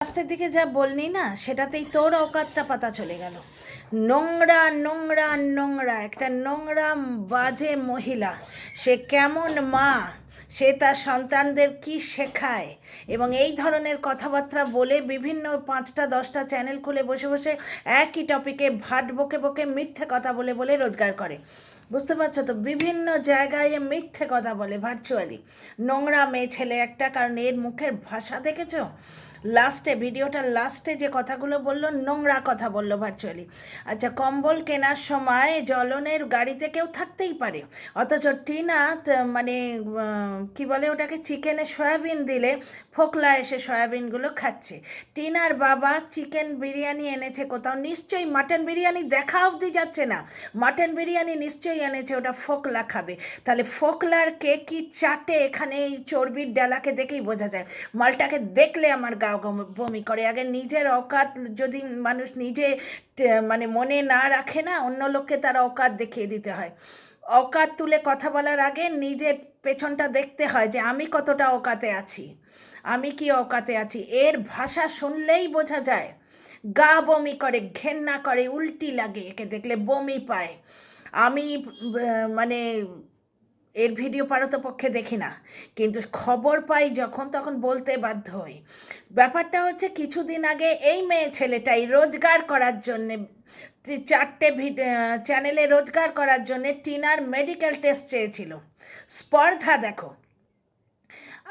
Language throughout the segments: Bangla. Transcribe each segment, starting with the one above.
লাস্টের দিকে যা বললি না সেটাতেই তোর অকাতটা পাতা চলে গেল। নোংরা নোংরা নোংরা একটা নোংরা বাজে মহিলা। সে কেমন মা, সে তার সন্তানদের কি শেখায় এবং এই ধরনের কথাবার্তা বলে বিভিন্ন 5টা 10টা চ্যানেল খুলে বসে বসে একই টপিকে ভাট বকে বকে মিথ্যে কথা বলে বলে রোজগার করে। বুঝতে পারছো তো, বিভিন্ন জায়গায় মিথ্যে কথা বলে ভার্চুয়ালি। নোংরা মেয়ে ছেলে একটা, কারণ এর মুখের ভাষা দেখেছো? ভিডিওটার লাস্টে যে কথাগুলো বললো, নোংরা কথা বললো ভার্চুয়ালি। আচ্ছা, কম্বল কেনার সময় জ্বলনের গাড়িতে কেউ থাকতেই পারে, অথচ টিনা মানে কি বলে ওটাকে, চিকেনে সয়াবিন দিলে ফোকলা এসে সয়াবিনগুলো খাচ্ছে। টিনার বাবা চিকেন বিরিয়ানি এনেছে কোথাও, নিশ্চয়ই মাটন বিরিয়ানি দেখা অবধি যাচ্ছে না, মাটন বিরিয়ানি নিশ্চয়ই এনেছে, ওটা ফোকলা খাবে। তাহলে ফোকলার কে কি চাটে এখানে, এই চর্বির ডালাকে দেখেই বোঝা যায়। মালটাকে দেখলে আমার গা বমি করে। আগে নিজের অকাত যদি মানুষ নিজে মানে মনে না রাখে না, অন্য লোককে তার অকাত দেখিয়ে দিতে হয়। অকাত তুলে কথা বলার আগে নিজের পেছনটা দেখতে হয় যে আমি কতটা অকাতে আছি, আমি কি অকাতে আছি। এর ভাষা শুনলেই বোঝা যায়। গা বমি করে, ঘেন্না করে, উল্টি লাগে, একে দেখলে বমি পায়। আমি মানে এর ভিডিও পারতপক্ষে দেখি না, কিন্তু খবর পাই যখন তখন বলতে বাধ্য হই। ব্যাপারটা হচ্ছে, কিছুদিন আগে এই মেয়ে ছেলেটাই রোজগার করার জন্যে 4টে চ্যানেলে রোজগার করার জন্যে টিনার মেডিকেল টেস্ট চেয়েছিল। স্পর্ধা দেখো,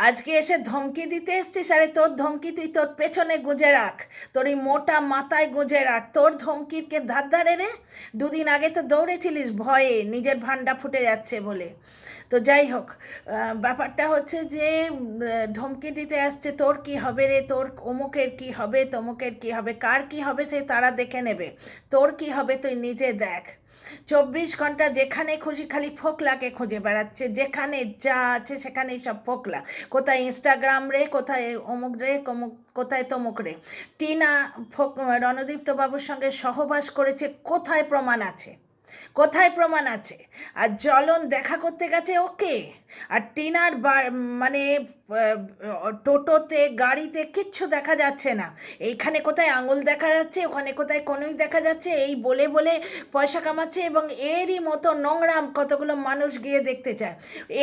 আজকে এসে ধমকি দিতে এসছিস। আরে তোর ধমকি তুই তোর পেছনে গুঁজে রাখ, তোর এই মোটা মাথায় গুঁজে রাখ। তোর ধমকির কে ধার ধারে রে? দুদিন আগে তো দৌড়েছিলিস ভয়ে, নিজের ভান্ডা ফুটে যাচ্ছে বলে। তো যাই হোক, ব্যাপারটা হচ্ছে যে ধমকি দিতে আসছে, তোর কি হবে রে, তোর অমুকের কি হবে, তমুকের কি হবে, কার কি হবে সে তারা দেখে নেবে, তোর কি হবে তুই নিজে দেখ। 24 ঘন্টা যেখানে খুশি খালি ফোকলাকে খুঁজে বেড়াচ্ছে, যেখানে যা আছে সেখানেই সব ফোকলা। কোথায় ইনস্টাগ্রাম রে, কোথায় অমুক রে, কোথায় তমুক রে। টিনা রণদীপ্ত বাবুর সঙ্গে সহবাস করেছে, কোথায় প্রমাণ আছে? কোথায় প্রমাণ আছে? আর জ্বলন দেখা করতে গেছে ওকে, আর টিনার মানে টোটোতে গাড়িতে কিচ্ছু দেখা যাচ্ছে না। এইখানে কোথায় আঙুল দেখা যাচ্ছে, ওখানে কোথায় কোনোই দেখা যাচ্ছে, এই বলে বলে পয়সা কামাচ্ছে। এবং এরই মতো নোংরাম কতগুলো মানুষ গিয়ে দেখতে চায়।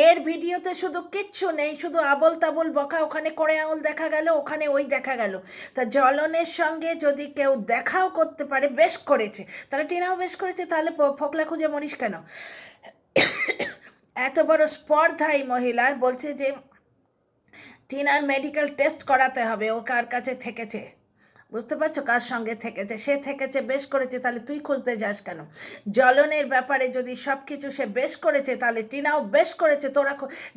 এর ভিডিওতে শুধু কিচ্ছু নেই, শুধু আবল তাবল বকা, ওখানে করে আঙুল দেখা গেল, ওখানে ওই দেখা গেল। তা জ্বলনের সঙ্গে যদি কেউ দেখাও করতে পারে, বেশ করেছে, তাহলে টিনাও বেশ করেছে, তাহলে ফোকলা খুঁজে মরিস কেন? এত বড় স্পর্ধা এই মহিলার, বলছে যে টিনার মেডিকেল টেস্ট করাতে হবে, ও কার কাছে থেকেছে। বুঝতে পারছো কার সঙ্গে থেকেছে? সে থেকেছে, বেশ করেছে, তাহলে তুই খুঁজতে যাস কেন? জ্বলনের ব্যাপারে যদি সব কিছু সে বেশ করেছে, তাহলে টিনাও বেশ করেছে। তোরা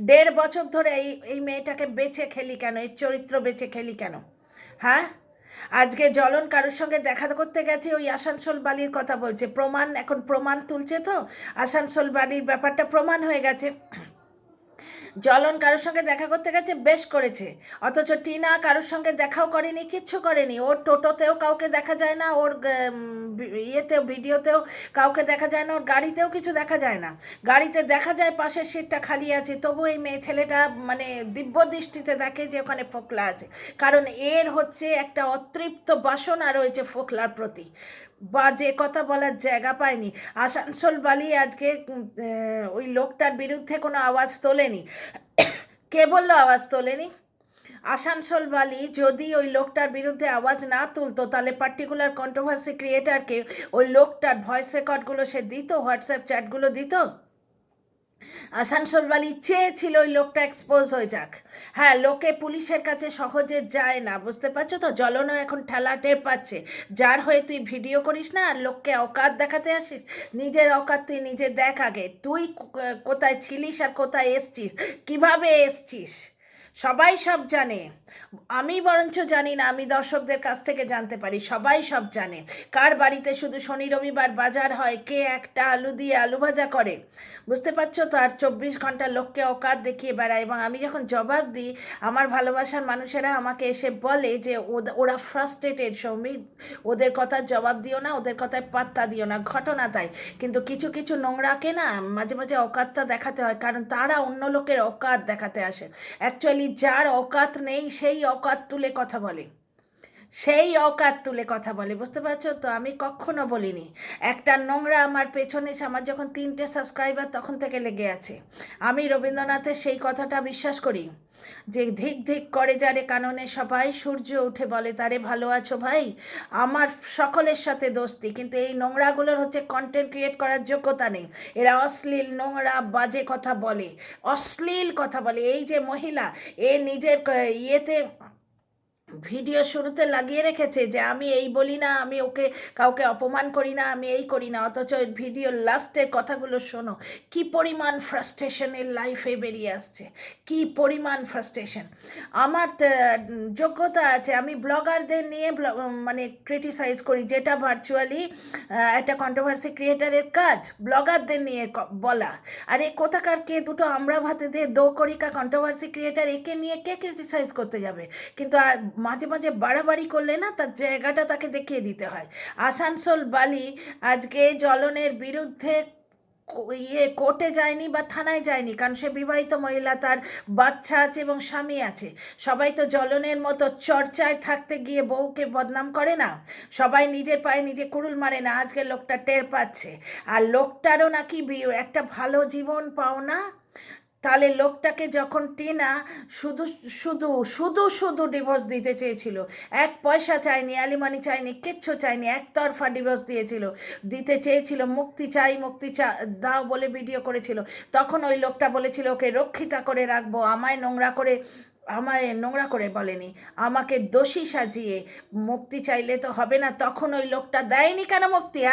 1.5 বছর ধরে এই এই মেয়েটাকে বেছে খেলি কেন, এর চরিত্র বেছে খেলি কেন? হ্যাঁ, আজকে জ্বলন কারোর সঙ্গে দেখা করতে গেছে, ওই আসানসোল বালির কথা বলছে, প্রমাণ, এখন প্রমাণ তুলছে তো, আসানসোল বালির ব্যাপারটা প্রমাণ হয়ে গেছে। জ্বলন কারোর সঙ্গে দেখা করতে গেছে, বেশ করেছে। অথচ টিনা কারোর সঙ্গে দেখাও করেনি, কিচ্ছু করেনি। ওর টোটোতেও কাউকে দেখা যায় না, ওর ইয়েতেও ভিডিওতেও কাউকে দেখা যায় না, ওর গাড়িতেও কিছু দেখা যায় না। গাড়িতে দেখা যায় পাশের সিটটা খালি আছে, তবু এই মেয়ে ছেলেটা মানে দিব্য দৃষ্টিতে দেখে যে ওখানে ফোকলা আছে। কারণ এর হচ্ছে একটা অতৃপ্ত বাসনা রয়েছে ফোকলার প্রতি, বাজে কথা বলার জায়গা পায়নি। আসানসোল বালি আজকে ওই লোকটার বিরুদ্ধে কোনো আওয়াজ তোলেনি। কে বললো আওয়াজ তোলেনি? আসানসোল বালি যদি ওই লোকটার বিরুদ্ধে আওয়াজ না তুলতো, তাহলে পার্টিকুলার কন্ট্রোভার্সি ক্রিয়েটারকে ওই লোকটার ভয়েস রেকর্ডগুলো সে দিত, হোয়াটসঅ্যাপ চ্যাটগুলো দিত। আসানসোল বালি চেয়েছিল ওই লোকটা এক্সপোজ হয়ে যাক। হ্যাঁ, লোকে পুলিশের কাছে সহজে যায় না, বুঝতে পারছো তো? জ্বলনও এখন ঠেলা টের পাচ্ছে। যার হয়ে তুই ভিডিও করিস না আর লোককে অকাত দেখাতে আসিস, নিজের অকাত তুই নিজে দেখ আগে। তুই কোথায় ছিলিস আর কোথায় এসছিস, কিভাবে এসছিস, সবাই সব জানে। আমি বরঞ্চ জানি না, আমি দর্শকদের কাছ থেকে জানতে পারি, সবাই সব জানে। কার বাড়িতে শুধু শনি রবিবার বাজার হয়, কে একটা আলু দিয়ে আলু ভাজা করে, বুঝতে পারছো তো? আর 24 ঘন্টা লোককে অকাত দেখিয়ে বেড়ায়। এবং আমি যখন জবাব দিই, আমার ভালোবাসার মানুষেরা আমাকে এসে বলে যে ওরা ফ্রাস্ট্রেটেড সৌমিত, ওদের কথার জবাব দিও না, ওদের কথায় পাত্তা দিও না। ঘটনা তাই, কিন্তু কিছু কিছু নোংরাকে না মাঝে মাঝে অকাতটা দেখাতে হয়, কারণ তারা অন্য লোকের অকাত দেখাতে আসে। অ্যাকচুয়ালি যার অকাত নেই সেই অকাত তুলে কথা বলে। সেই অকাত তুলে কথা বলে, বুঝতে পারছো তো? আমি কখনো বলিনি। একটা নোংরা আমার পেছনে আমার যখন 3টে সাবস্ক্রাইবার তখন থেকে লেগে আছে। আমি রবীন্দ্রনাথের সেই কথাটা বিশ্বাস করি যে ধিক ধিক করে যারে কাননে সবাই, সূর্য উঠে বলে তারে ভালো আছো ভাই। আমার সকলের সাথে দোস্তি, কিন্তু এই নোংরাগুলোর হচ্ছে কন্টেন্ট ক্রিয়েট করার যোগ্যতা নেই। এরা অশ্লীল নোংরা বাজে কথা বলে, অশ্লীল কথা বলে। এই যে মহিলা, এ নিজের ইয়েতে ভিডিও শুরুতে লাগিয়ে রেখেছে যে আমি এই বলি না, আমি ওকে কাউকে অপমান করি না, আমি এই করি না, অথচ ভিডিও লাস্টের কথাগুলো শোনো, কি পরিমাণ ফ্রাস্ট্রেশনের লাইফে বেরিয়ে আসছে, কি পরিমাণ ফ্রাস্ট্রেশন। আমার যোগ্যতা আছে, আমি ব্লগারদের নিয়ে মানে ক্রিটিসাইজ করি, যেটা ভার্চুয়ালি একটা কন্ট্রোভার্সি ক্রিয়েটারের কাজ, ব্লগারদের নিয়ে বলা। আর এ কোথাকার কে দুটো আমরা ভাতে দিয়ে দো করিকা কন্ট্রোভার্সি ক্রিয়েটার, একে নিয়ে কে ক্রিটিসাইজ করতে যাবে? কিন্তু মাঝে মাঝে বাড়াবাড়ি করলে না, তার জায়গাটা তাকে দেখিয়ে দিতে হয়। আসানসোল বালি আজকে জ্বলনের বিরুদ্ধে কোর্টে যায়নি বা থানায় যায়নি, কারণ সে বিবাহিত মহিলা, তার বাচ্চা আছে এবং স্বামী আছে। সবাই তো জ্বলনের মতো চর্চায় থাকতে গিয়ে বউকে বদনাম করে না, সবাই নিজের পায়ে নিজে কুড়ুল মারে না। আজকে লোকটা টের পাচ্ছে, আর লোকটারও নাকি একটা ভালো জীবন পাও না। তাহলে লোকটাকে যখন টিনা শুধু শুধু শুধু শুধু ডিভোর্স দিতে চেয়েছিল, 1 পয়সা চায়নি, অ্যালিমানি চায়নি, কিচ্ছু চায়নি, একতরফা ডিভোর্স দিতে চেয়েছিল, মুক্তি চাই, দাও বলে ভিডিও করেছিল, তখন ওই লোকটা বলেছিল ওকে রক্ষিতা করে রাখবো, আমায় নোংরা করে বলেনি, আমাকে দোষী সাজিয়ে মুক্তি চাইলে তো হবে না। তখন ওই লোকটা দেয়নি কেন মুক্তি?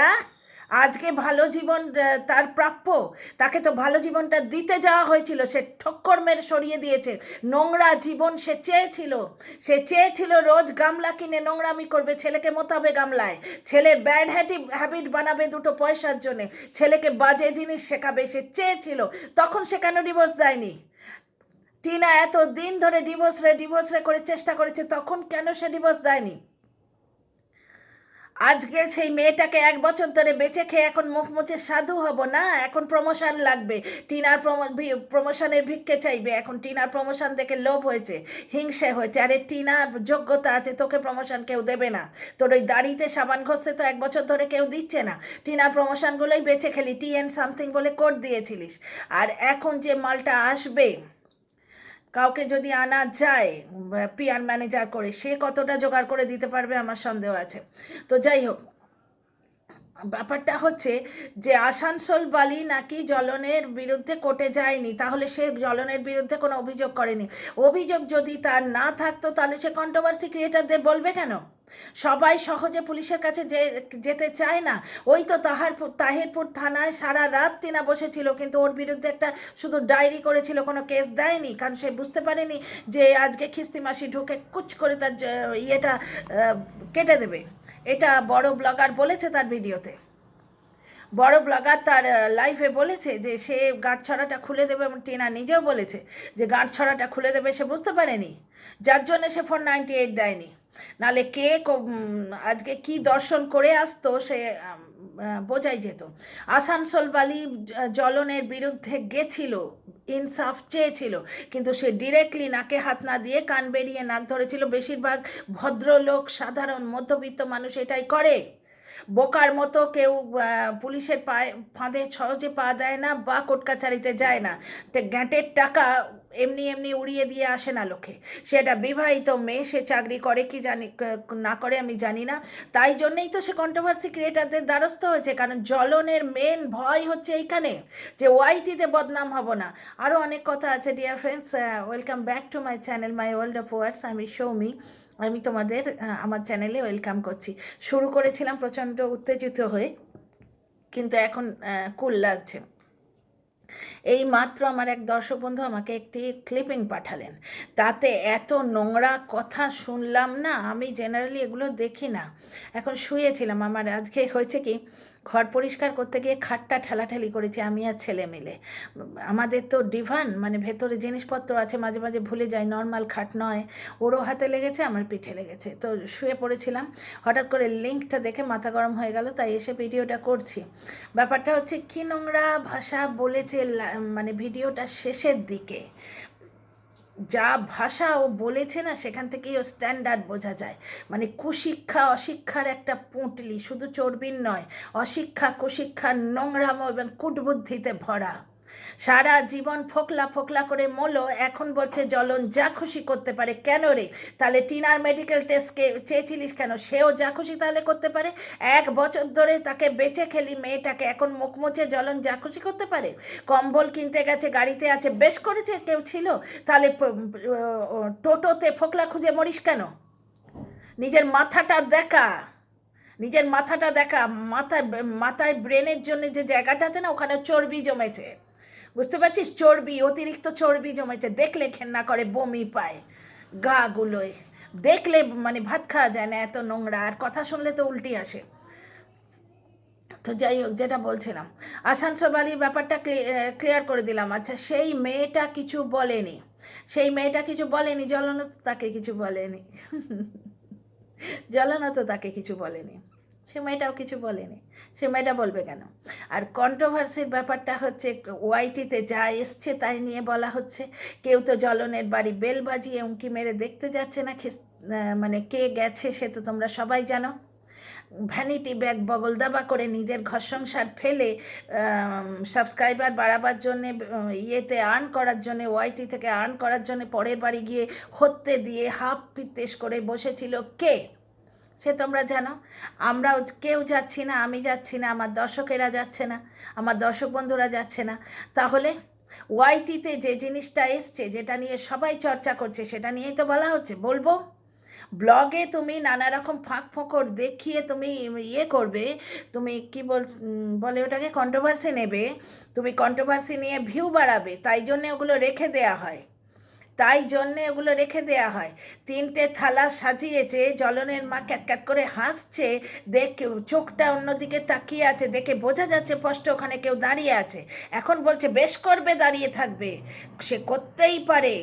আজকে ভালো জীবন তার প্রাপ্য, তাকে তো ভালো জীবনটা দিতে যাওয়া হয়েছিল, সে ঠক্কর মেরে সরিয়ে দিয়েছে। নোংরা জীবন সে চেয়েছিল রোজ গামলা কিনে নোংরামি করবে, ছেলেকে মোতাবে গামলায়, ছেলের ব্যাড হ্যাবিট বানাবে 2 পয়সার জন্যে, ছেলেকে বাজে জিনিস শেখাবে, সে চেয়েছিল। তখন সে কেন ডিভোর্স দেয়নি? টিনা এত দিন ধরে ডিভোর্স করে চেষ্টা করেছে, তখন কেন সে ডিভোর্স দেয়নি? আজকে সেই মেয়েটাকে 1 বছর ধরে বেঁচে খেয়ে এখন মুখ মুছে সাধু হব না, এখন প্রমোশন লাগবে, টিনার প্রমোশনের ভিক্ষে চাইবে, এখন টিনার প্রমোশন দেখে লোভ হয়েছে, হিংসে হয়েছে। আরে টিনার যোগ্যতা আছে, তোকে প্রমোশন কেউ দেবে না, তোর ওই দাড়িতে সাবান ঘষতে তো 1 বছর ধরে কেউ দিচ্ছে না। টিনার প্রমোশনগুলোই বেঁচে খেলি, TN সামথিং বলে কোড দিয়েছিলিস। আর এখন যে মালটা আসবে, কাউকে যদি আনা যায় PR ম্যানেজার করে, সে কতটা জোগাড় করে দিতে পারবে আমার সন্দেহ আছে। তো যাই হোক, ব্যাপারটা হচ্ছে যে আসানসোল বালি নাকি জ্বলনের বিরুদ্ধে কোর্টে যায়নি, তাহলে সে জ্বলনের বিরুদ্ধে কোনো অভিযোগ করেনি। অভিযোগ যদি তার না থাকতো, তাহলে সে কন্ট্রোভার্সি ক্রিয়েটারদের বলবে কেন? সবাই সহজে পুলিশের কাছে যেতে চায় না। ওই তো তাহিরপুর থানায় সারা রাত টিনা বসেছিল, কিন্তু ওর বিরুদ্ধে একটা শুধু ডায়েরি করেছিল, কোনো কেস দেয়নি, কারণ সে বুঝতে পারেনি যে আজকে খিস্তি মাসি ঢুকে কুচ করে তার ইয়েটা কেটে দেবে। এটা বড় ব্লগার বলেছে তার ভিডিওতে, বড় ব্লগার তার লাইভে বলেছে যে সে গাঁটছড়াটা খুলে দেবে, এবং টিনা নিজেও বলেছে যে গাঁটছড়াটা খুলে দেবে, সে বুঝতে পারেনি, যার জন্য সে 498 দেয়নি। নালে কে আজকে কি দর্শন করে আসতো সে বোঝাই যেত। আসানসোল বালি জ্বলনের বিরুদ্ধে গেছিল, ইনসাফ চেয়েছিল, কিন্তু সে ডিরেক্টলি নাকে হাত না দিয়ে কান বেরিয়ে নাক ধরেছিল। বেশিরভাগ ভদ্রলোক, সাধারণ মধ্যবিত্ত মানুষ এটাই করে। বোকার মতো কেউ পুলিশের ফাঁদে সহজে পা দেয় না বা কোর্ট কাছারিতে যায় না। গ্যাঁটের টাকা এমনি এমনি উড়িয়ে দিয়ে আসে না লোকে। সেটা বিবাহিত মেয়ে, সে চাকরি করে কি জানি না করে আমি জানি না, তাই জন্যেই তো সে কন্ট্রোভার্সি ক্রিয়েটারদের দ্বারস্থ হয়েছে। কারণ জ্বলনের মেন ভয় হচ্ছে এইখানে যে ওয়াইটিতে বদনাম হব না। আরও অনেক কথা আছে। Dear friends, welcome back to my channel my world of words. আমি সৌমি, আমি তোমাদের আমার চ্যানেলে ওয়েলকাম করছি। শুরু করেছিলাম প্রচণ্ড উত্তেজিত হয়ে, কিন্তু এখন কুল লাগছে। এই মাত্র আমার এক দর্শক বন্ধু আমাকে একটি ক্লিপিং পাঠালেন, তাতে এত নোংরা কথা শুনলাম না, আমি জেনারেলি এগুলো দেখি না। এখন শুয়েছিলাম, আমার আজকে হয়েছে কি, ঘর পরিষ্কার করতে গিয়ে খাটটা ঠেলাঠেলি করেছি আমি আর ছেলে মিলে। আমাদের তো ডিভান, মানে ভেতরে জিনিসপত্র আছে, মাঝে মাঝে ভুলে যাই, নর্মাল খাট নয়। ওরও হাতে লেগেছে, আমার পিঠে লেগেছে, তো শুয়ে পড়েছিলাম। হঠাৎ করে লিঙ্কটা দেখে মাথা গরম হয়ে গেল, তাই এসে ভিডিওটা করছি। ব্যাপারটা হচ্ছে কি নোংরা ভাষা বলেছে, মানে ভিডিওটা শেষের দিকে যা ভাষা ও বলেছে না সেখান থেকেই ও স্ট্যান্ডার্ড বোঝা যায়। মানে কুশিক্ষা অশিক্ষার একটা পুঁটলি, শুধু চর্বির নয়, অশিক্ষা কুশিক্ষা নোংরামো এবং কুটবুদ্ধিতে ভরা। সারা জীবন ফোকলা ফোকলা করে মোলো, এখন বলছে জ্বলন যা খুশি করতে পারে। কেন রে? তাহলে টিনার মেডিকেল টেস্টকে চেয়েছিলিস কেন? সেও যা খুশি তাহলে করতে পারে। 1 বছর ধরে তাকে বেঁচে খেলি মেয়েটাকে, এখন মুখ মুছে জ্বলন যা খুশি করতে পারে? কম্বল কিনতে গেছে, গাড়িতে আছে, বেশ করেছে কেউ ছিল। তাহলে টোটোতে ফোকলা খুঁজে মরিস কেন? নিজের মাথাটা দেখা, নিজের মাথাটা দেখা। মাথায় মাথায় ব্রেনের জন্য যে জায়গাটা আছে না, ওখানে চর্বি জমেছে, বুঝতে পারছিস? চর্বি, অতিরিক্ত চর্বি জমেছে, দেখলে ঘেন্না করে, বমি পায় গাগুলোয়, দেখলে মানে ভাত খাওয়া যায় না, এত নোংরা। আর কথা শুনলে তো উল্টি আসে। তো যাই হোক, যেটা বলছিলাম, আসানসোল বালির ব্যাপারটা ক্লিয়ার করে দিলাম। আচ্ছা, সেই মেয়েটা কিছু বলেনি, সেই মেয়েটা কিছু বলেনি, জ্বলনও তো তাকে কিছু বলেনি, জ্বলনও তো তাকে কিছু বলেনি, সে মেয়েটাও কিছু বলেনি, সে মেয়েটা বলবে কেন? আর কন্ট্রোভার্সির ব্যাপারটা হচ্ছে ওয়াইটিতে যা এসছে তাই নিয়ে বলা হচ্ছে। কেউ তো জ্বলনের বাড়ি বেল বাজিয়ে উঁকি মেরে দেখতে যাচ্ছে না, মানে কে গেছে সে তো তোমরা সবাই জানো। ভ্যানিটি ব্যাগ বগল দাবা করে নিজের ঘর সংসার ফেলে সাবস্ক্রাইবার বাড়াবার জন্যে, ইয়েতে আর্ন করার জন্যে, ওয়াইটি থেকে আর্ন করার জন্যে পরের বাড়ি গিয়ে হত্যে দিয়ে হাফ পিত্তেশ করে বসেছিল কে? সে তোমরা জানো। আমরাও কেউ যাচ্ছি না, আমি যাচ্ছি না, আমার দর্শকেরা যাচ্ছে না, আমার দর্শক বন্ধুরা যাচ্ছে না। তাহলে ওয়াইটিতে যে জিনিসটা এসছে, যেটা নিয়ে সবাই চর্চা করছে, সেটা নিয়েই তো বলা হচ্ছে। বলবো ব্লগে তুমি নানা রকম ফাঁক ফোঁকর দেখিয়ে তুমি ইয়ে করবে, তুমি কি বলে ওটাকে, কন্ট্রোভার্সি নেবে, তুমি কন্ট্রোভার্সি নিয়ে ভিউ বাড়াবে, তাই জন্যে ওগুলো রেখে দেয়া হয়, তাই জন্যে ওগুলো রেখে দেয়া হয়। 3টে থালা সাজিয়েছে, জ্বলনের মা ক্যাটক্যাট করে হাসছে, চোখটা অন্যদিকে তাকিয়ে আছে, দেখে বোঝা যাচ্ছে স্পষ্ট ওখানে কেউ দাঁড়িয়ে আছে। এখন বলছে বেশ করবে, দাঁড়িয়ে থাকবে, সে করতেই পারে,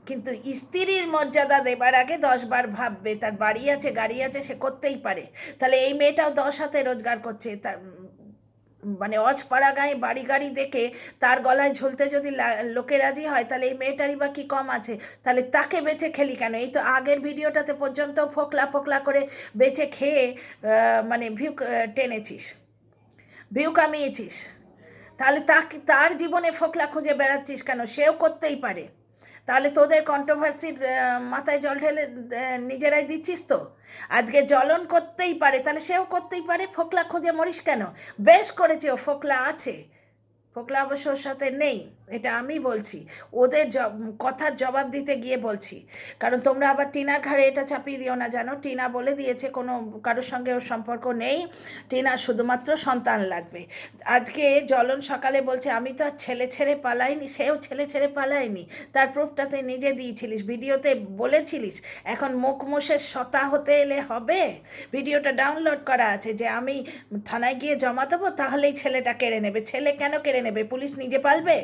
কিন্তু স্ত্রীর মর্যাদা দেবার আগে 10বার ভাববে। তার বাড়ি আছে, গাড়ি আছে, সে করতেই পারে। তাহলে এই মেয়েটাও 10 হাতে রোজগার করছে, তার মানে অজপাড়া গায়ে বাড়ি গাড়ি দেখে তার গলায় ঝুলতে যদি লোকে রাজি হয়, তাহলে এই মেয়েটারই বা কী কম আছে? তাহলে তাকে বেঁচে খেলি কেন? এই তো আগের ভিডিওটাতে পর্যন্ত ফোকলা ফোকলা করে বেঁচে খেয়ে মানে ভিউ টেনেছিস, ভিউ কামিয়েছিস। তাহলে তার জীবনে ফোকলা খুঁজে বেড়াচ্ছিস কেন? সেও করতেই পারে। তাহলে তোদের কন্ট্রোভার্সির মাথায় জল ঢেলে নিজেরাই দিচ্ছিস তো। আজকে জ্বলন করতেই পারে, তাহলে সেও করতেই পারে, ফোকলা খুঁজে মরিস কেন? বেশ করেছে, ও ফোকলা আছে, ফোকলা অবশ্য ওর সাথে নেই, এটা আমি বলছি, ওদের কথার জবাব দিতে গিয়ে বলছি। কারণ তোমরা আবার টিনার ঘাড়ে এটা চাপিয়ে দিও না, জানো টিনা বলে দিয়েছে কোনো কারোর সঙ্গে ওর সম্পর্ক নেই, টিনার শুধুমাত্র সন্তান লাগবে। আজকে জ্বলন সকালে বলছে আমি তো আর ছেলে ছেড়ে পালাইনি, সেও ছেলে ছেড়ে পালায়নি, তার প্রুফটা তুই নিজে দিয়েছিলিস, ভিডিওতে বলেছিলিস। এখন মুখ মুষে শতা হতে এলে হবে? ভিডিওটা ডাউনলোড করা আছে যে আমি থানায় গিয়ে জমা দেবো, তাহলেই ছেলেটা কেড়ে নেবে। ছেলে কেন কেড়ে নেবে? পুলিশ নিজে পালবে?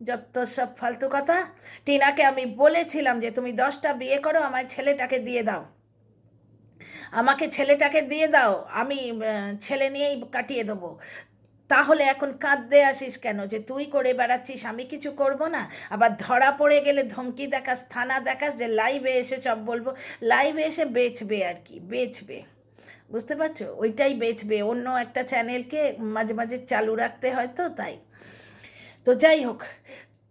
যত সব ফালতু কথা। টিনাকে আমি বলেছিলাম যে তুমি 10টা বিয়ে করো, আমায় ছেলেটাকে দিয়ে দাও, আমাকে ছেলেটাকে দিয়ে দাও, আমি ছেলে নিয়েই কাটিয়ে দেবো। তাহলে এখন কাঁদতে আসিস কেন যে তুই করে বেড়াচ্ছিস, আমি কিছু করব না? আবার ধরা পড়ে গেলে ধমকি দেখাস, থানা দেখাস, যে লাইভে এসে সব বলবো। লাইভে এসে বেচবে আর কি, বেচবে, বুঝতে পারছো? ওইটাই বেচবে, অন্য একটা চ্যানেলকে মাঝে মাঝে চালু রাখতে হয়, তো তাই। তো যাই হোক,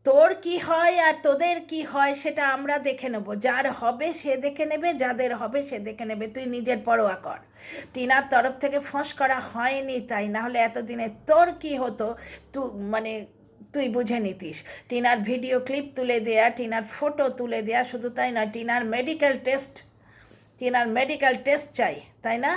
তোর কি হয় আর তোদের কি হয় সেটা আমরা দেখে নেব, যার হবে সে দেখে নেবে, যাদের হবে সে দেখে নেবে, তুই নিজের পরোয়া কর। টিনার তরফ থেকে ফোঁস করা হয়নি, তাই না হলে এতদিনে তোর কি হতো মানে তুই বুঝে নিতিস। টিনার ভিডিও ক্লিপ তুলে দেয়া, টিনার ফটো তুলে দেয়া, শুধু তাই নয়, টিনার মেডিকেল টেস্ট চাই, তাই না?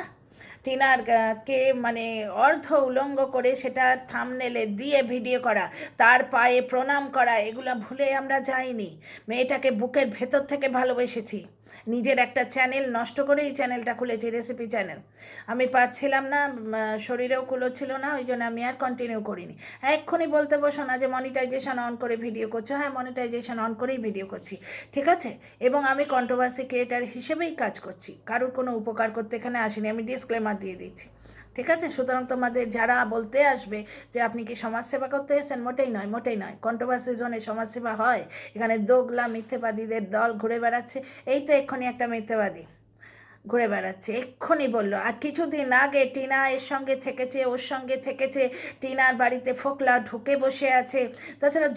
টিনার কে মানে অর্ধ উলঙ্গ করে সেটা থামনেলে দিয়ে ভিডিও করা, তার পায়ে প্রণাম করা, এগুলো ভুলে আমরা যাইনি। মেয়েটাকে বুকের ভেতর থেকে ভালোবেসেছি, নিজের একটা চ্যানেল নষ্ট করে এই চ্যানেলটা খুলেছি, রেসিপি চ্যানেল। আমি পারছিলাম না, শরীরেও কুলোচ্ছিল না, ওই জন্য আমি আর কন্টিনিউ করিনি। হ্যাঁ, এক্ষুনি বলতে বসো না যে মনিটাইজেশন অন করে ভিডিও করছো। হ্যাঁ, মনিটাইজেশন অন করেই ভিডিও করছি, ঠিক আছে। এবং আমি কন্ট্রোভার্সি ক্রিয়েটার হিসেবেই কাজ করছি, কারোর কোনো উপকার করতে এখানে আসিনি, আমি ডিসক্লেমার দিয়ে দিচ্ছি, ঠিক আছে? সুতরাং তোমাদের যারা বলতে আসবে যে আপনি কি সমাজসেবা করতে এসেছেন, মোটেই নয়, মোটেই নয়। কন্ট্রোভার্সি জোনে সমাজসেবা হয়? এখানে দোগলা মিথ্যেবাদীদের দল ঘুরে বেড়াচ্ছে। এই তো এক্ষুনি একটা মিথ্যেবাদী ঘুরে বেড়াচ্ছে, এক্ষুনি বললো। আর কিছুদিন আগে টিনা এর সঙ্গে থেকেছে, ওর সঙ্গে থেকেছে, টিনার বাড়িতে ফোকলা ঢুকে বসে আছে। তাছাড়া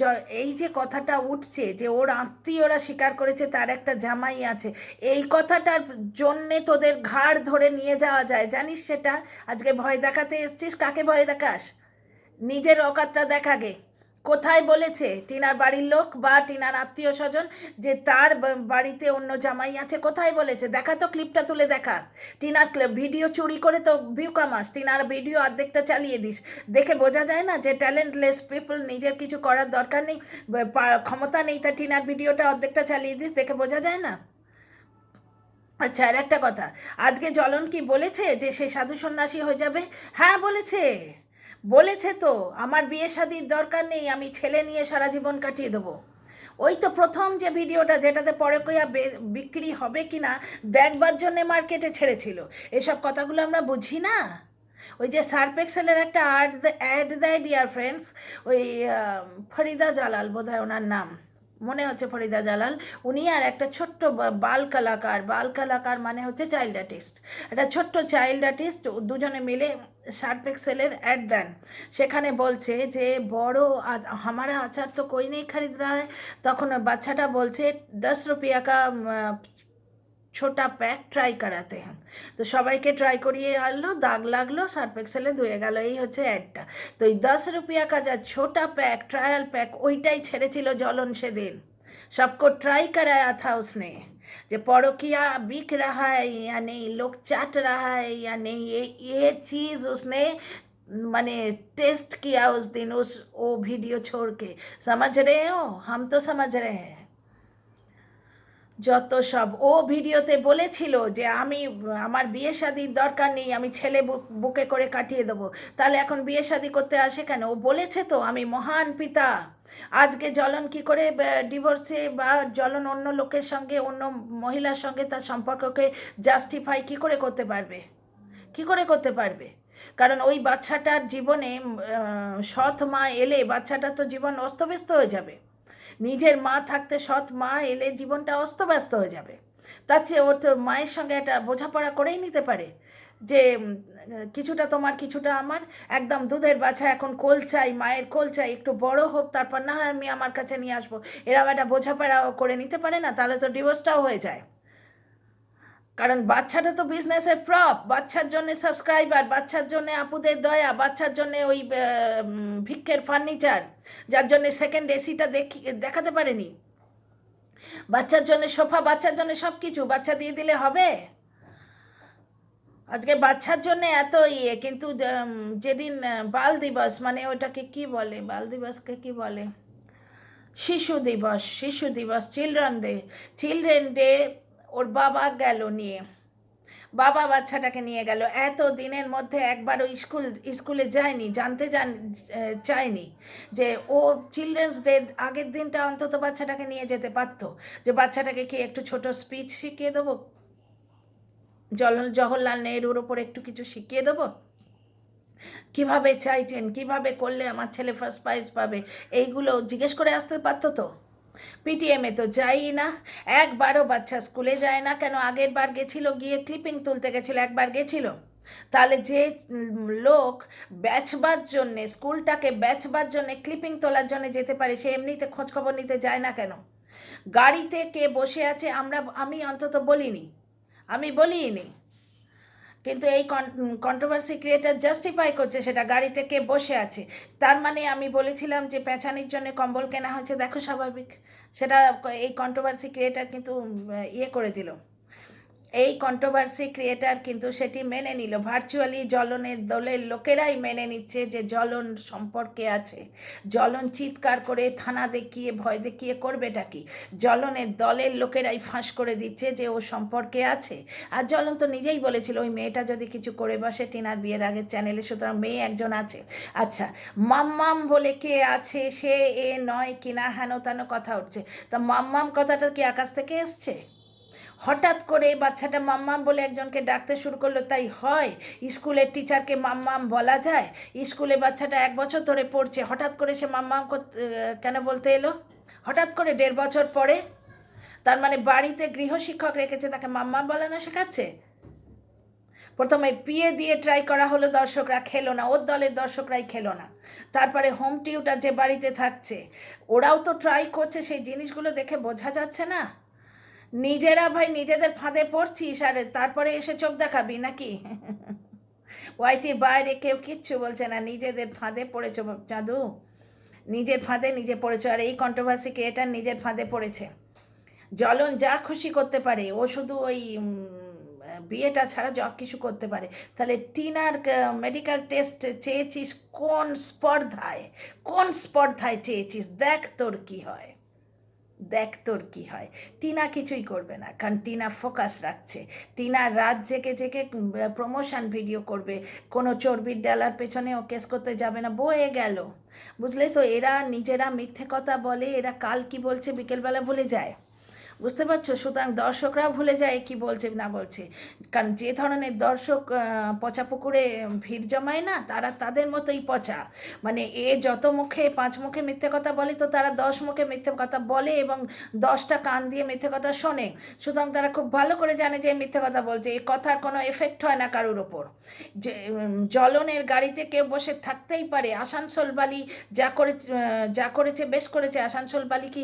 এই যে কথাটা উঠছে যে ওর আত্মীয়রা স্বীকার করেছে তার একটা জামাই আছে, এই কথাটার জন্যে তোদের ঘাড় ধরে নিয়ে যাওয়া যায়, জানিস সেটা? আজকে ভয় দেখাতে এসছিস, কাকে ভয় দেখাস? নিজের অকাতটা দেখাগে। কোথায় বলেছে টিনার বাড়ির লোক বা টিনার আত্মীয় স্বজন যে তার বাড়িতে অন্য জামাই আছে? কোথায় বলেছে? দেখা তো, ক্লিপটা তুলে দেখা। টিনার ভিডিও চুরি করে তো ভিউ কামাস, টিনার ভিডিও অর্ধেকটা চালিয়ে দিস। দেখে বোঝা যায় না যে ট্যালেন্টলেস পিপল, নিজের কিছু করার দরকার নেই, ক্ষমতা নেই, তা টিনার ভিডিওটা অর্ধেকটা চালিয়ে দিস, দেখে বোঝা যায় না? আচ্ছা, আর একটা কথা, আজকে জ্বলন কি বলেছে যে সে সাধু সন্ন্যাসী হয়ে যাবে? হ্যাঁ বলেছে, বলেছে তো আমার বিয়ে শাদির দরকার নেই, আমি ছেলে নিয়ে সারা জীবন কাটিয়ে দেবো। ওই তো প্রথম যে ভিডিওটা, যেটাতে পরে কইয়া বিক্রি হবে কি না দেখবার জন্যে মার্কেটে ছেড়েছিল। এসব কথাগুলো আমরা বুঝি না? ওই যে সার্ফ এক্সেলের একটা অ্যাড দেয় ডিয়ার ফ্রেন্ডস, ওই ফরিদা জালাল বোধহয় ওনার নাম, মনে হচ্ছে ফরিদা জালাল। উনি আর একটা ছোট্ট বাল কলাকার, বাল কলাকার মানে হচ্ছে চাইল্ড আর্টিস্ট, একটা ছোট্ট চাইল্ড আর্টিস্ট, দুজনে মিলে সার্ফ এক্সেলের অ্যাড দেন। সেখানে বলছে যে বড় হামারা আচার তো কই নেই খরিদ রা হয়। তখন বাচ্চাটা বলছে 10 रुपया का ছোটা প্যাক ট্রাই করাতে হ্যাঁ। তো সবাইকে ট্রাই করিয়ে আনলো, দাগ লাগলো, সার্ফ এক্সেলে ধুয়ে গেল, এই হচ্ছে অ্যাডটা। তো এই 10 रुपया का যা ছোটা প্যাক, ট্রায়াল প্যাক, ওইটাই ছেড়েছিল জ্বলন সেদিন। सबको ट्राई कराया था उसने, যে পরকিয়া बिक रहा है या नहीं, लोग चाट रहा है या नहीं, ये चीज़ उसने मैंने टेस्ट किया उस दिन, उस वो वीडियो छोड़ के। समझ रहे हो? हम तो समझ रहे हैं। যত সব ও ভিডিওতে বলেছিল যে আমি, আমার বিয়ে শাদির দরকার নেই, আমি ছেলে বুকে করে কাটিয়ে দেবো। তাহলে এখন বিয়ে শাদি করতে আসে কেন? ও বলেছে তো আমি মহান পিতা। আজকে জ্বলন কি করে ডিভোর্সে বা জ্বলন অন্য লোকের সঙ্গে, অন্য মহিলার সঙ্গে তার সম্পর্ককে জাস্টিফাই কি করে করতে পারবে? কি করে করতে পারবে? কারণ ওই বাচ্চাটার জীবনে সৎ মা এলে বাচ্চাটার তো জীবন অস্তব্যস্ত হয়ে যাবে। নিজের মা থাকতে সৎ মা এলে জীবনটা অস্তব্যস্ত হয়ে যাবে। তার চেয়ে ওর তো মায়ের সঙ্গে একটা বোঝাপড়া করেই নিতে পারে যে কিছুটা তোমার কিছুটা আমার, একদম দুধের বাছা, এখন কোল চাই, মায়ের কোল চাই, একটু বড় হোক তারপর না হয় আমি আমার কাছে নিয়ে আসবো, এরকম একটা বোঝাপড়া করে নিতে পারে না? তাহলে তো ডিভোর্সটাও হয়ে যায়। কারণ বাচ্চাটা তো বিজনেসের প্রপ, বাচ্চার জন্য সাবস্ক্রাইবার, বাচ্চার জন্য আপুদের দয়া, বাচ্চার জন্য ওই ভিক্ষের ফার্নিচার, যার জন্য সেকেন্ড এসিটা দেখাতে পারেনি, বাচ্চার জন্য সোফা, বাচ্চার জন্য সব কিছু বাচ্চা দিয়ে দিলে হবে? আজকে বাচ্চার জন্য এত ইয়ে, কিন্তু যেদিন বাল দিবস, মানে ওটাকে কি বলে, বাল দিবসকে কি বলে, শিশু দিবস, শিশু দিবস, চিলড্রেন ডে, ওর বাবা গেল নিয়ে, বাবা বাচ্চাটাকে নিয়ে গেল। এত দিনের মধ্যে একবারও স্কুলে যায়নি, জানতে চায়নি যে ও চিলড্রেন্স ডে আগের দিনটা অন্তত বাচ্চাটাকে নিয়ে যেতে পারতো, যে বাচ্চাটাকে কি একটু ছোট স্পিচ শিখিয়ে দেবো, জওহরলাল নেহরুর ওপর একটু কিছু শিখিয়ে দেবো, কিভাবে চাইছেন, কিভাবে করলে আমার ছেলে ফার্স্ট প্রাইজ পাবে, এইগুলো জিজ্ঞেস করে আসতে পারতো তো। পিটিএমে তো যাই না, একবারও বাচ্চা স্কুলে যায় না কেন? আগের বার গেছিলো, গিয়ে ক্লিপিং তুলতে গেছিলো, একবার গেছিলো। তাহলে যে লোক ব্যাচবার জন্যে, স্কুলটাকে ব্যাচবার জন্যে, ক্লিপিং তোলার জন্য যেতে পারে, সে এমনিতে খোঁজখবর নিতে যায় না কেন? গাড়িতে কে বসে আছে আমি অন্তত বলিনি, আমি বলিনি, কিন্তু এই কন্ট্রোভার্সি ক্রিয়েটার জাস্টিফাই করছে সেটা, গাড়িতে কে বসে আছে। তার মানে আমি বলেছিলাম যে পেঁচানির জন্য কম্বল কেনা হয়েছে, দেখো স্বাভাবিক, সেটা এই কন্ট্রোভার্সি ক্রিয়েটার কিন্তু ইয়ে করে দিল। এই কন্ট্রোভার্সি ক্রিয়েটার কিন্তু সেটি মেনে নিল, ভার্চুয়ালি জ্বলনের দলের লোকেরাই মেনে নিচ্ছে যে জ্বলন সম্পর্কে আছে। জ্বলন চিৎকার করে থানা দেখিয়ে ভয় দেখিয়ে করবেটা কি? জ্বলনের দলের লোকেরাই ফাঁস করে দিচ্ছে যে ও সম্পর্কে আছে। আর জ্বলন তো নিজেই বলেছিল ওই মেয়েটা যদি কিছু করে বসে টিনার বিয়ের আগের চ্যানেলে, সুতরাং মেয়ে একজন আছে। আচ্ছা, মাম্মাম বলে কে আছে, সে এ নয় কিনা হেন তেন কথা উঠছে, তা মাম্মাম কথাটা কি আকাশ থেকে এসছে? হঠাৎ করে বাচ্চাটা মাম্মাম বলে একজনকে ডাকতে শুরু করলো, তাই হয় স্কুলের টিচারকে মাম্মাম বলা যায়? স্কুলে বাচ্চাটা 1 বছর ধরে পড়ছে, হঠাৎ করে সে মাম্মাম কেন বলতে এলো? হঠাৎ করে 1.5 বছর পরে? তার মানে বাড়িতে গৃহশিক্ষক রেখেছে, তাকে মাম্মাম বলানো শেখাচ্ছে? প্রথমে পিএ দিয়ে ট্রাই করা হলো, দর্শকরা খেলো না, ওর দলের দর্শকরাই খেলো না। তারপরে হোম টিউটার যে বাড়িতে থাকছে, ওরাও তো ট্রাই করছে, সেই জিনিসগুলো দেখে বোঝা যাচ্ছে না? নিজেরা ভাই নিজেদের ফাঁদে পড়ছিস আর তারপরে এসে চোখ দেখাবি নাকি? ওয়াইটির বাইরে কেউ কিচ্ছু বলছে না, নিজেদের ফাঁদে পড়েছ চাঁদু, নিজের ফাঁদে নিজে পড়েছো। আর এই কন্ট্রোভার্সি ক্রিয়েটার নিজের ফাঁদে পড়েছে। জ্বলন যা খুশি করতে পারে, ও শুধু ওই বিয়েটা ছাড়া যা কিছু করতে পারে। তাহলে টিনার মেডিকেল টেস্ট চেয়েছিস কোন স্পর্ধায়? কোন স্পর্ধায় চেয়েছিস? দেখ তোর কি হয়, দেখ তোর কি হয়। টিনা কিছুই করবে না, কারণ টিনা ফোকাস রাখছে। টিনা রাত জেগে জেগে প্রমোশন ভিডিও করবে, কোনো চর্বির ডালার পেছনে ও কেস করতে যাবে না, বয়ে গেল। বুঝলে তো, এরা নিজেরা মিথ্যে কথা বলে, এরা কাল কি বলছে বিকেলবেলা ভুলে যায়, বুঝতে পারছো? সুতরাং দর্শকরা ভুলে যায় কি বলছে না বলছে, কারণ যে ধরনের দর্শক পচা পুকুরে ভিড় জমায় না, তারা তাদের মতোই পচা। মানে এ যত মুখে 5 মুখে মিথ্যে কথা বলে, তো তারা 10 মুখে মিথ্যে কথা বলে এবং 10টা কান দিয়ে মিথ্যে কথা শোনে। সুতরাং তারা খুব ভালো করে জানে যে মিথ্যে কথা বলছে, এই কথার কোনো এফেক্ট হয় না কারোর ওপর। যে জ্বলনের গাড়িতে কেউ বসে থাকতেই পারে, আসানসোল বালি যা করেছে বেশ করেছে। আসানসোল বালি কি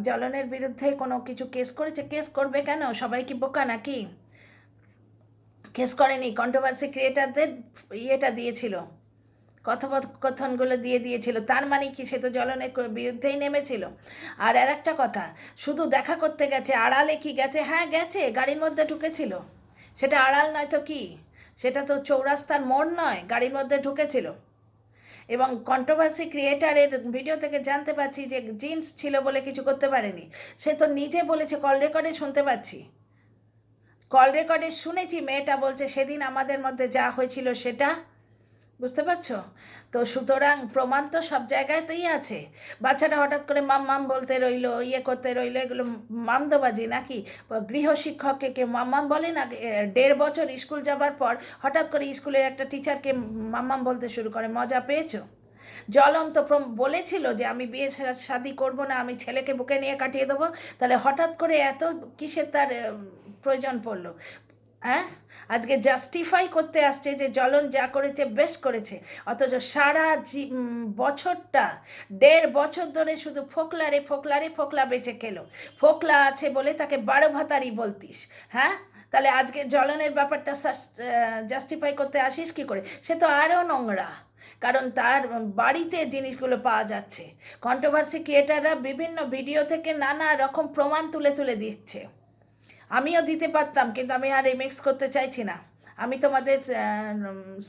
জ্বলনের বিরুদ্ধে কোনো কিছু কেস করেছে? কেস করবে কেন? সবাই কি বোকা নাকি? কেস করেনি, কন্ট্রোভার্সি ক্রিয়েটারদের ইয়েটা দিয়েছিল, কথোপকথনগুলো দিয়েছিল। তার মানে কি সে তো জ্বলনের বিরুদ্ধেই নেমেছিল? আর একটা কথা, শুধু দেখা করতে গেছে, আড়ালে কি গেছে? হ্যাঁ গেছে, গাড়ির মধ্যে ঢুকেছিল। সেটা আড়াল নয় তো কি? সেটা তো চৌরাস্তার মোড় নয়, গাড়ির মধ্যে ঢুকেছিল। এবং কন্ট্রোভার্সি ক্রিয়েটারের ভিডিও থেকে জানতে পারছি যে জিন্স ছিল বলে কিছু করতে পারেনি। সে তো নিজে বলেছে, কল রেকর্ডে শুনতে পাচ্ছি, কল রেকর্ডে শুনেছি মেয়েটা বলছে সেদিন আমাদের মধ্যে যা হয়েছিল সেটা। বুঝতে পারছো তো? সুতরাং প্রমাণ তো সব জায়গাতেই আছে। বাচ্চাটা হঠাৎ করে মাম মাম বলতে রইলো, ইয়ে করতে রইলো, এগুলো মামদোবাজি নাকি? গৃহশিক্ষককে কেউ মাম্মাম বলে না? 1.5 বছর স্কুল যাবার পর হঠাৎ করে স্কুলের একটা টিচারকে মাম্মাম বলতে শুরু করে, মজা পেয়েছো? জ্বলন তো বলেছিল যে আমি বিয়ে শাদি করব না, আমি ছেলেকে বুকে নিয়ে কাটিয়ে দেবো। তাহলে হঠাৎ করে এত কিসের তার প্রয়োজন পড়লো? হ্যাঁ, আজকে জাস্টিফাই করতে আসছে যে জ্বলন যা করেছে বেশ করেছে, অথচ সারা বছরটা 1.5 বছর ধরে শুধু ফোকলা বেঁচে খেলো। ফোকলা আছে বলে তাকে 12 ভাতারি বলতিস, হ্যাঁ? তাহলে আজকে জ্বলনের ব্যাপারটা জাস্টিফাই করতে আসিস কি করে? সে তো আরও নোংরা, কারণ তার বাড়িতে জিনিসগুলো পাওয়া যাচ্ছে। কন্ট্রোভার্সি ক্রিয়েটাররা বিভিন্ন ভিডিও থেকে নানা রকম প্রমাণ তুলে দিচ্ছে। আমিও দিতে পারতাম, কিন্তু আমি আর রিমিক্স করতে চাইছি না। আমি তোমাদের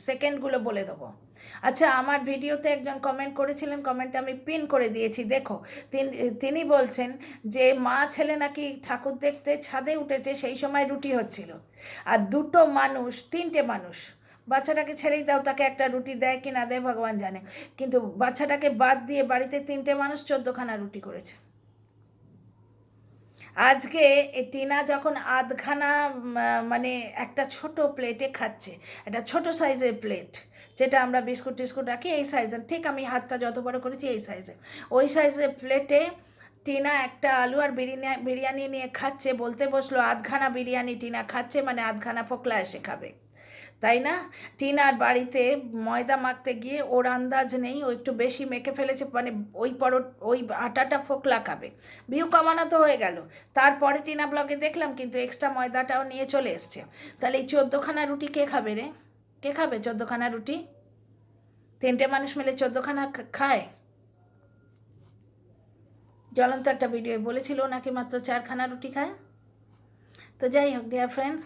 সেকেন্ডগুলো বলে দেবো। আচ্ছা, আমার ভিডিওতে একজন কমেন্ট করেছিলেন, কমেন্টটা আমি পিন করে দিয়েছি, দেখো। তিনি বলছেন যে মা ছেলে নাকি ঠাকুর দেখতে ছাদে উঠেছে, সেই সময় রুটি হচ্ছিল। আর 3টে মানুষ, বাচ্চাটাকে ছেড়েই দাও, তাকে একটা রুটি দেয় কি না দেয় ভগবান জানে, কিন্তু বাচ্চাটাকে বাদ দিয়ে বাড়িতে 3টে মানুষ 14খানা রুটি করেছে। আজকে টিনা যখন আধখানা মানে একটা ছোট প্লেটে খাচ্ছে, একটা ছোট সাইজের প্লেট, যেটা আমরা বিস্কুট টিস্কুট রাখি এই সাইজের, ঠিক আমি হাতটা যত বড় করেছি এই সাইজের, ওই সাইজের প্লেটে টিনা একটা আলু আর বিরিয়ানি নিয়ে খাচ্ছে। বলতে বসলো আধখানা বিরিয়ানি টিনা খাচ্ছে, মানে আধখানা ফোকলা এসে খাবে, তাই না? টিনার বাড়িতে ময়দা মাখতে গিয়ে ওর আন্দাজ নেই, ও একটু বেশি মেখে ফেলেছে, মানে ওই আটাটা ফোকলা খাবে। ভিউ কমানো তো হয়ে গেল, তারপরে টিনা ব্লগে দেখলাম কিন্তু এক্সট্রা ময়দাটাও নিয়ে চলে এসছে। তাহলে এই 14খানা রুটি কে খাবে রে? কে খাবে 14খানা রুটি? 3টে মানুষ মিলে 14খানা খায়? জ্বলন্ত একটা ভিডিও বলেছিল নাকি মাত্র 4খানা রুটি খায়। তো যাই হোক ডিয়ার ফ্রেন্ডস,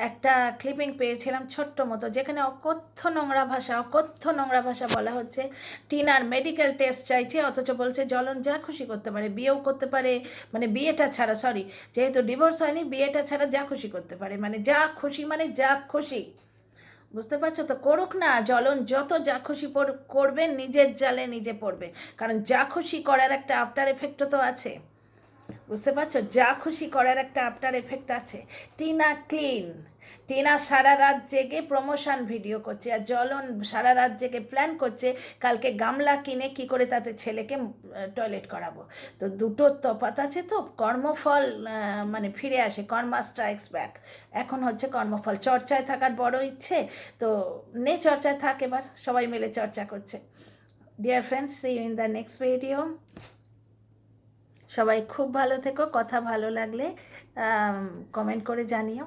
একটা ক্লিপিং পেয়েছিলাম ছোট্ট মতো, যেখানে অকথ্য নোংরা ভাষা বলা হচ্ছে। টিনার মেডিকেল টেস্ট চাইছে, অথচ বলছে জ্বলন যা খুশি করতে পারে, বিয়েও করতে পারে, মানে বিয়েটা ছাড়া, যেহেতু ডিভোর্স হয়নি, বিয়েটা ছাড়া যা খুশি করতে পারে, মানে যা খুশি। বুঝতে পারছো তো? করুক না, জ্বলন যত যা খুশি করবে, নিজের জালে নিজে পড়বে, কারণ যা খুশি করার একটা আফটার এফেক্টও তো আছে। বুঝতে পারছো, যা খুশি করার একটা আফটার এফেক্ট আছে। টিনা ক্লিন, টিনা সারা রাত জেগে প্রমোশন ভিডিও করছে, আর জ্বলন সারা রাত জেগে প্ল্যান করছে কালকে গামলা কিনে কি করে তাতে ছেলেকে টয়লেট করাবো। তো দুটোর তফাৎ আছে, তো কর্মফল মানে ফিরে আসে, কর্মা স্ট্রাইকস ব্যাক। এখন হচ্ছে কর্মফল। চর্চায় থাকার বড় ইচ্ছে, তো নে চর্চায় থাক, এবার সবাই মিলে চর্চা করছে। Dear friends, see you in the next video. সবাই খুব ভালো থেকো, কথা ভালো লাগলে কমেন্ট করে জানিও।